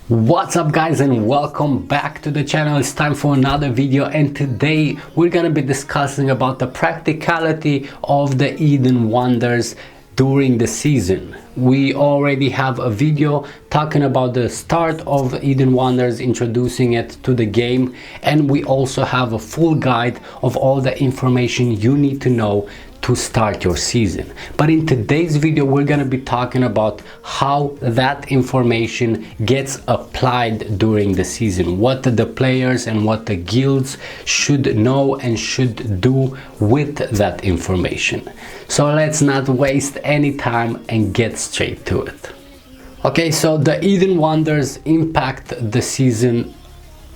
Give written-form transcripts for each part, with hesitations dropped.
What's up guys, and welcome back to the channel. It's time for another video, and today we're gonna be discussing about the practicality of the Eden Wonders during the season. We already have a video talking about the start of Eden Wonders, introducing it to the game, and we also have a full guide of all the information you need to know to start your season. But in today's video we're going to be talking about how that information gets applied during the season, what the players and what the guilds should know and should do with that information. So let's not waste any time and get straight to it. Okay, so the Eden Wonders impact the season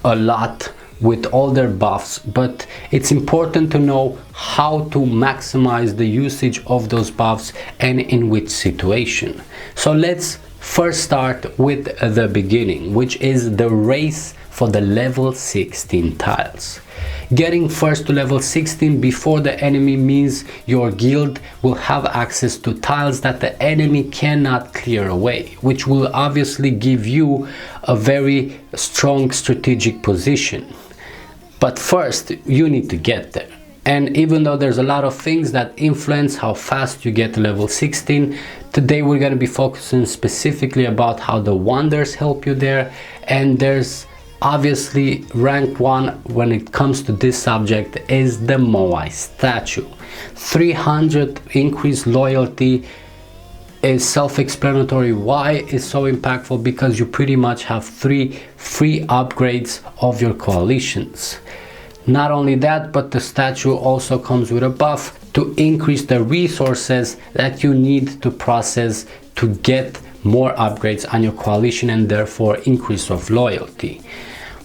a lot with all their buffs, but it's important to know how to maximize the usage of those buffs and in which situation. So let's first start with the beginning, which is the race for the level 16 tiles. Getting first to level 16 before the enemy means your guild will have access to tiles that the enemy cannot clear away, which will obviously give you a very strong strategic position. But first you need to get there. And even though there's a lot of things that influence how fast you get to level 16, today we're going to be focusing specifically about how the wonders help you there. And there's obviously rank 1 when it comes to this subject is the Moai statue. 300 increased loyalty is self-explanatory. Why is so impactful? Because you pretty much have 3 free upgrades of your coalitions. Not only that, but the statue also comes with a buff to increase the resources that you need to process to get more upgrades on your coalition, and therefore increase of loyalty.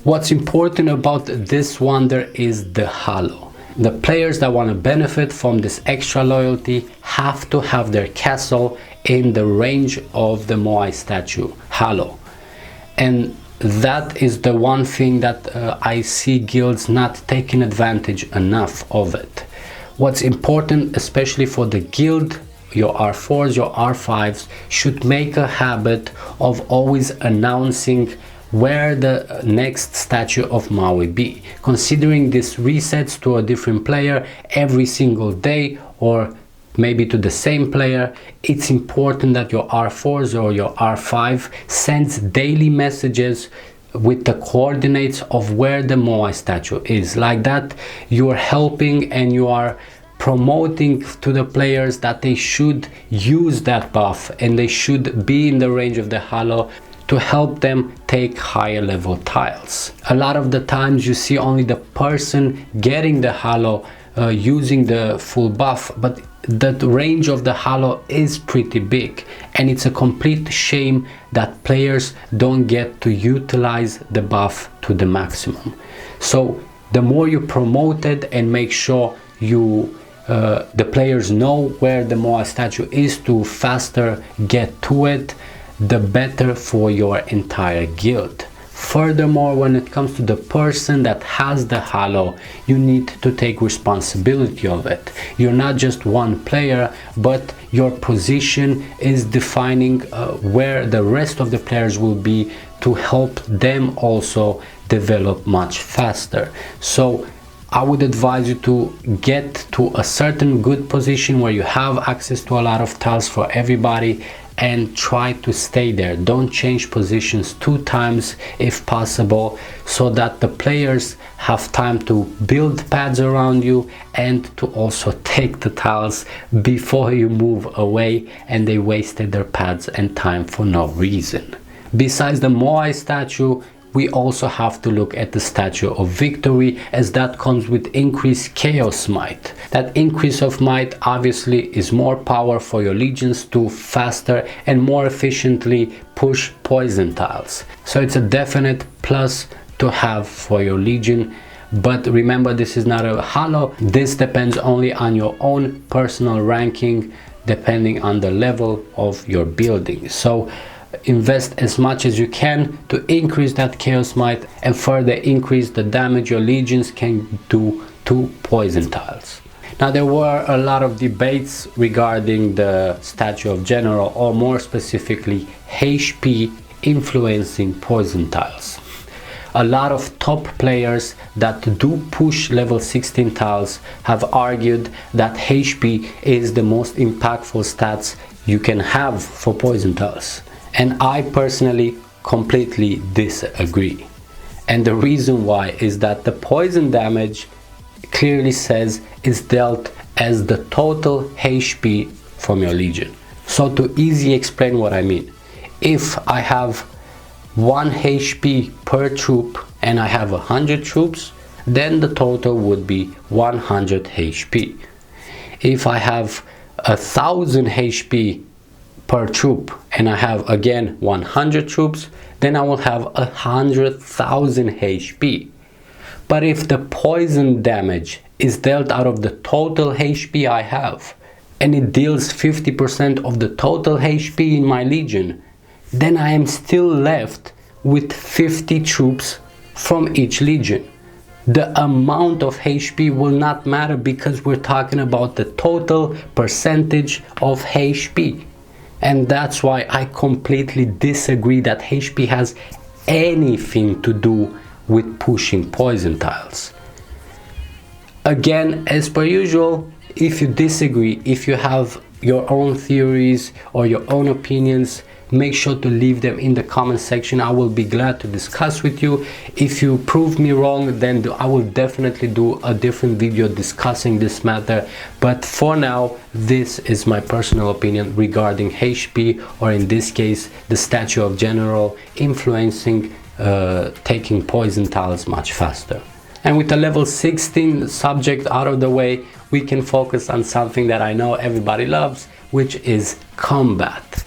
What's important about this wonder is the halo. The players that want to benefit from this extra loyalty have to have their castle in the range of the Moai statue halo, and that is the one thing that I see guilds not taking advantage enough of it. What's important, especially for the guild, your R4s, your R5s should make a habit of always announcing where the next statue of Maui be, considering this resets to a different player every single day, or maybe to the same player. It's important that your R4s or your R5 sends daily messages with the coordinates of where the Moai statue is. Like that, you are helping and you are promoting to the players that they should use that buff and they should be in the range of the halo to help them take higher level tiles. A lot of the times you see only the person getting the halo using the full buff, but the range of the halo is pretty big, and it's a complete shame that players don't get to utilize the buff to the maximum. So the more you promote it and make sure you the players know where the Moai statue is to faster get to it, the better for your entire guild. Furthermore, when it comes to the person that has the halo, you need to take responsibility of it. You're not just one player, but your position is defining where the rest of the players will be to help them also develop much faster. So I would advise you to get to a certain good position where you have access to a lot of tiles for everybody, and try to stay there. Don't change positions 2 times if possible, so that the players have time to build pads around you and to also take the tiles before you move away and they wasted their pads and time for no reason. Besides the Moai statue, we also have to look at the Statue of Victory, as that comes with increased Chaos Might. That increase of might obviously is more power for your legions to faster and more efficiently push poison tiles. So it's a definite plus to have for your legion. But remember, this is not a halo. This depends only on your own personal ranking, depending on the level of your building. So invest as much as you can to increase that Chaos Might and further increase the damage your legions can do to poison tiles. Now, there were a lot of debates regarding the Statue of General, or more specifically HP influencing poison tiles. A lot of top players that do push level 16 tiles have argued that HP is the most impactful stats you can have for poison tiles. And I personally completely disagree. And the reason why is that the poison damage clearly says is dealt as the total HP from your legion. So to easily explain what I mean, if I have 1 HP per troop and I have 100 troops, then the total would be 100 HP. If I have 1000 HP per troop and I have again 100 troops, then I will have 100,000 HP. But if the poison damage is dealt out of the total HP I have, and it deals 50% of the total HP in my legion, then I am still left with 50 troops from each legion. The amount of HP will not matter because we're talking about the total percentage of HP. And that's why I completely disagree that HP has anything to do with pushing poison tiles. Again, as per usual, if you disagree, if you have your own theories or your own opinions, make sure to leave them in the comment section. I will be glad to discuss with you. If you prove me wrong, then I will definitely do a different video discussing this matter. But for now, this is my personal opinion regarding HP, or in this case, the statue of general influencing taking poison tiles much faster. And with the level 16 subject out of the way, we can focus on something that I know everybody loves, which is combat.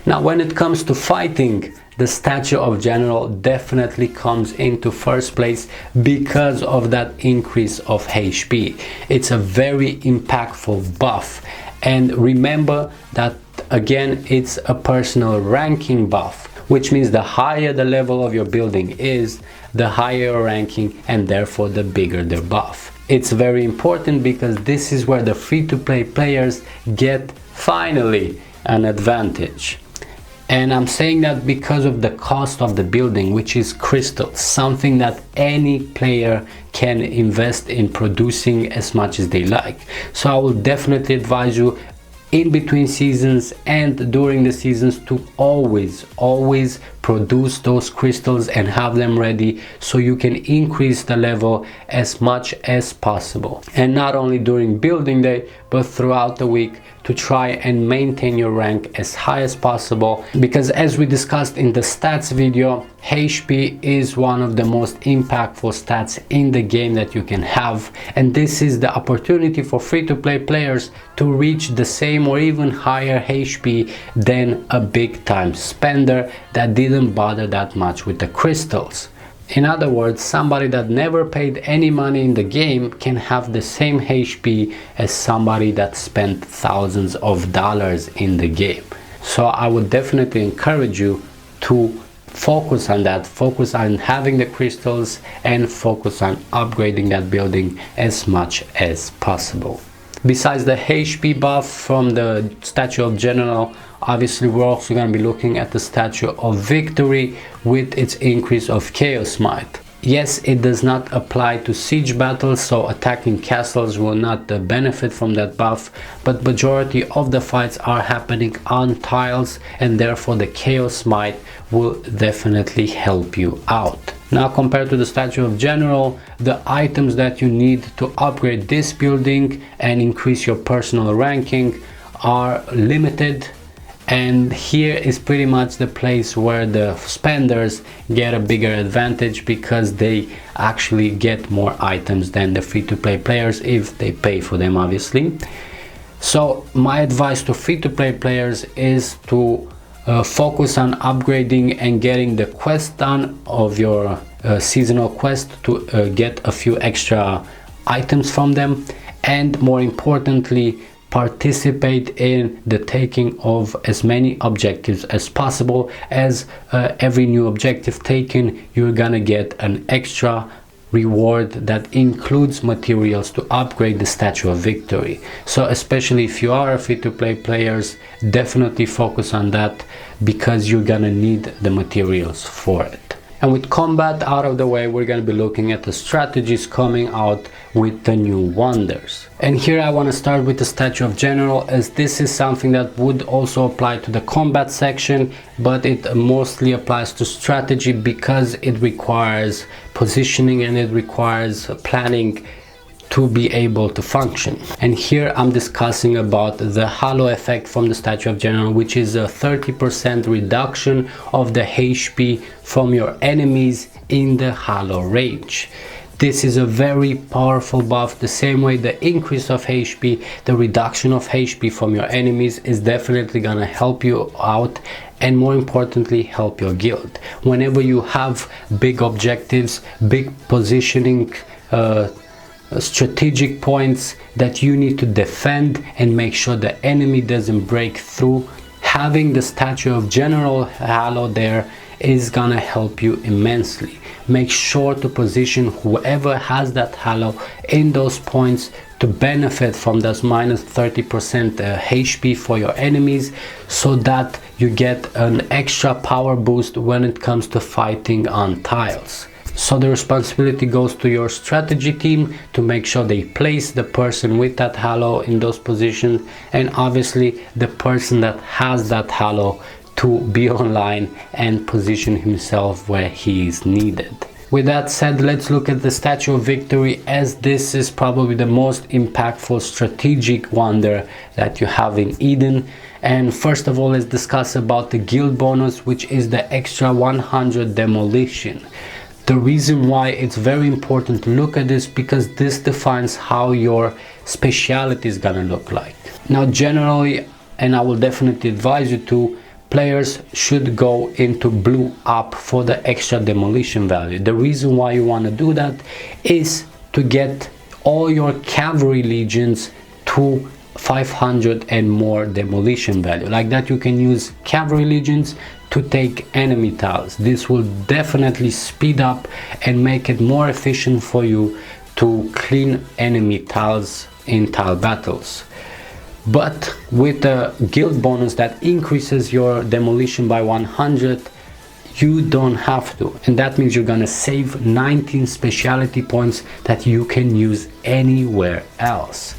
Now, when it comes to fighting, the statue of general definitely comes into first place because of that increase of HP. It's a very impactful buff. And remember that, again, it's a personal ranking buff, which means the higher the level of your building is, the higher your ranking, and therefore the bigger the buff. It's very important because this is where the free-to-play players get finally an advantage. And I'm saying that because of the cost of the building, which is crystals, something that any player can invest in producing as much as they like. So I will definitely advise you in between seasons and during the seasons to always produce those crystals and have them ready so you can increase the level as much as possible. And not only during building day, but throughout the week, to try and maintain your rank as high as possible, because as we discussed in the stats video, HP is one of the most impactful stats in the game that you can have, and this is the opportunity for free-to-play players to reach the same or even higher HP than a big time spender that didn't bother that much with the crystals. In other words, somebody that never paid any money in the game can have the same HP as somebody that spent thousands of dollars in the game. So I would definitely encourage you to focus on that, focus on having the crystals, and focus on upgrading that building as much as possible. Besides the HP buff from the statue of general, obviously we're also going to be looking at the statue of victory with its increase of chaos might. Yes, it does not apply to siege battles, so attacking castles will not benefit from that buff, but majority of the fights are happening on tiles, and therefore the chaos might will definitely help you out. Now, compared to the statue of general, the items that you need to upgrade this building and increase your personal ranking are limited, and here is pretty much the place where the spenders get a bigger advantage because they actually get more items than the free-to-play players if they pay for them, obviously. So my advice to free-to-play players is to focus on upgrading and getting the quest done of your seasonal quest to get a few extra items from them, and more importantly, participate in the taking of as many objectives as possible. As every new objective taken, you're gonna get an extra reward that includes materials to upgrade the statue of victory. So especially if you are a free-to-play players, definitely focus on that. because you're gonna need the materials for it. And with combat out of the way, we're going to be looking at the strategies coming out with the new wonders. And here I want to start with the Statue of General, as this is something that would also apply to the combat section, but it mostly applies to strategy because it requires positioning and it requires planning to be able to function. And here I'm discussing about the halo effect from the Statue of General, which is a 30% reduction of the HP from your enemies in the halo range. This is a very powerful buff. The same way the increase of HP, the reduction of HP from your enemies is definitely gonna help you out, and more importantly help your guild. Whenever you have big objectives, big positioning, strategic points that you need to defend and make sure the enemy doesn't break through, having the Statue of General halo there is gonna help you immensely. Make sure to position whoever has that halo in those points to benefit from this minus 30% HP for your enemies, so that you get an extra power boost when it comes to fighting on tiles. So the responsibility goes to your strategy team to make sure they place the person with that halo in those positions, and obviously the person that has that halo to be online and position himself where he is needed. With that said, let's look at the Statue of Victory, as this is probably the most impactful strategic wonder that you have in Eden. And first of all, let's discuss about the guild bonus, which is the extra 100 demolition. The reason why it's very important to look at this, because this defines how your speciality is gonna look like. Now generally, and I will definitely advise you to, players should go into blue up for the extra demolition value. The reason why you want to do that is to get all your cavalry legions to 500 and more demolition value. Like that you can use cavalry legions to take enemy tiles. This will definitely speed up and make it more efficient for you to clean enemy tiles in tile battles. But with the guild bonus that increases your demolition by 100, you don't have to, and that means you're gonna save 19 specialty points that you can use anywhere else.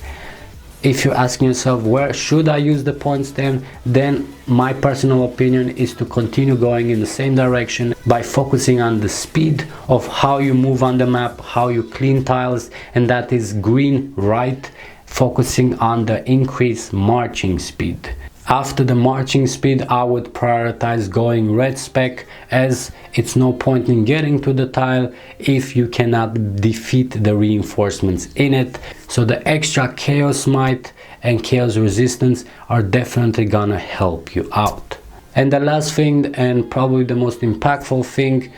If you're asking yourself, where should I use the points then my personal opinion is to continue going in the same direction by focusing on the speed of how you move on the map, how you clean tiles, and that is green right, focusing on the increased marching speed. After the marching speed, I would prioritize going red spec, as it's no point in getting to the tile if you cannot defeat the reinforcements in it. So the extra chaos might and chaos resistance are definitely gonna help you out. And the last thing, and probably the most impactful thing,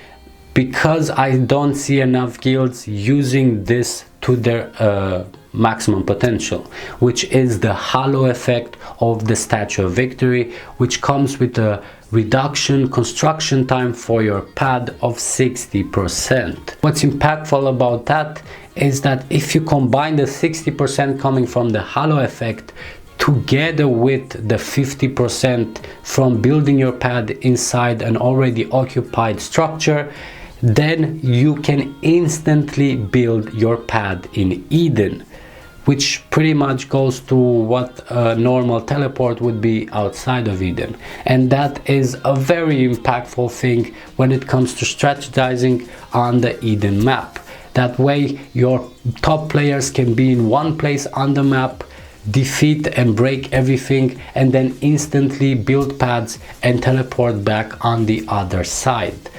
because I don't see enough guilds using this to their maximum potential, which is the halo effect of the Statue of Victory, which comes with a reduction construction time for your pad of 60%. What's impactful about that is that if you combine the 60% coming from the halo effect together with the 50% from building your pad inside an already occupied structure, then you can instantly build your pad in Eden, which pretty much goes to what a normal teleport would be outside of Eden. And that is a very impactful thing when it comes to strategizing on the Eden map. That way your top players can be in one place on the map, defeat and break everything, and then instantly build pads and teleport back on the other side.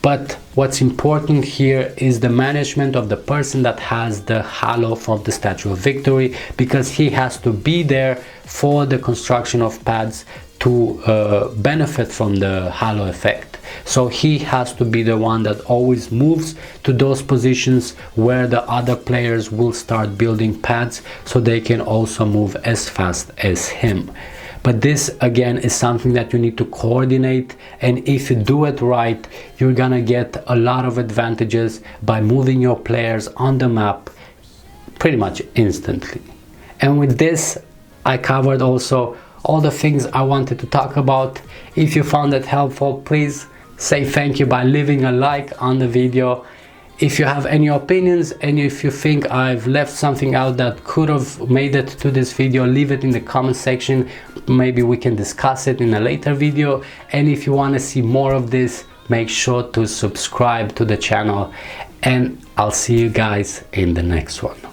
But what's important here is the management of the person that has the halo from the Statue of Victory, because he has to be there for the construction of pads to benefit from the halo effect. So he has to be the one that always moves to those positions where the other players will start building pads, so they can also move as fast as him. But this again is something that you need to coordinate, and if you do it right, you're gonna get a lot of advantages by moving your players on the map pretty much instantly. And with this, I covered also all the things I wanted to talk about. If you found it helpful, please say thank you by leaving a like on the video. If you have any opinions and if you think I've left something out that could have made it to this video, leave it in the comment section. Maybe we can discuss it in a later video. And if you want to see more of this, make sure to subscribe to the channel, and I'll see you guys in the next one.